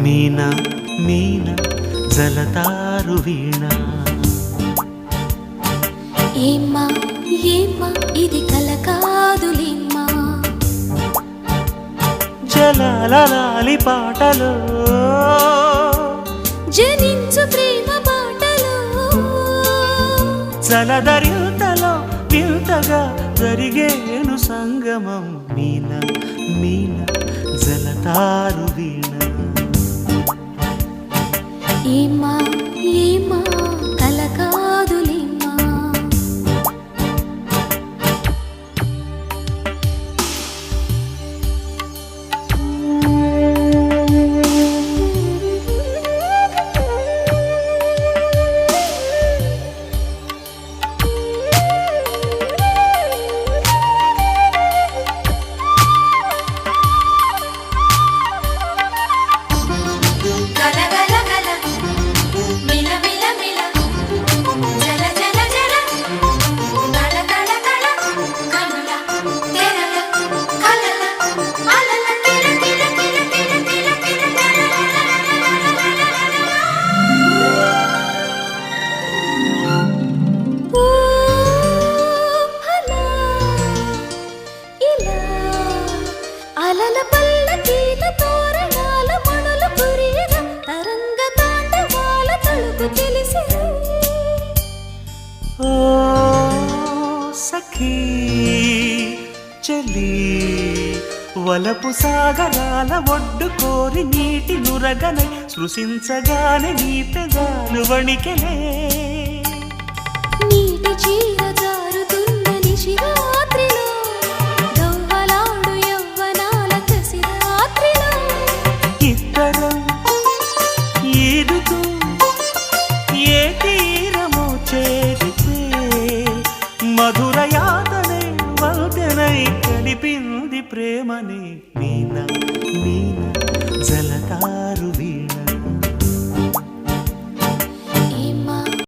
మీనా మీనా జలతారు వీణ ఏమ్మా ఏమ్మా ఇది కల కాదులేమ్మా జలాలి పాటలో జనించు ప్రేమ బాటలో జలధరింతలో వింతగా జరిగేను సంగమం మీనా మీనా జలతారు వీణ ఏమ్మా ఏమ్మా కల కాదులేమ్మా అలల పల్లకీల తోరణాల మణులు కురియగా తరంగ తాండవాల తలుపు తెలిసి ఓ సఖీ చలి వలపు సాగరాల ఒడ్డు కోరి నీటి నురగనై సృశించగానే నీ పెదాలు వణికెలే నీటి చీర జారుతున్న నిశిరాత్రిలో గవ్వలాడు యవ్వనాల కసిరాత్రిలో ఇద్దరం ఈదుతూ ఏ తీరము చేరితే మధుర యాతనే వల్తెనై కలిపింది ప్రేమని మీనా మీనా జలతా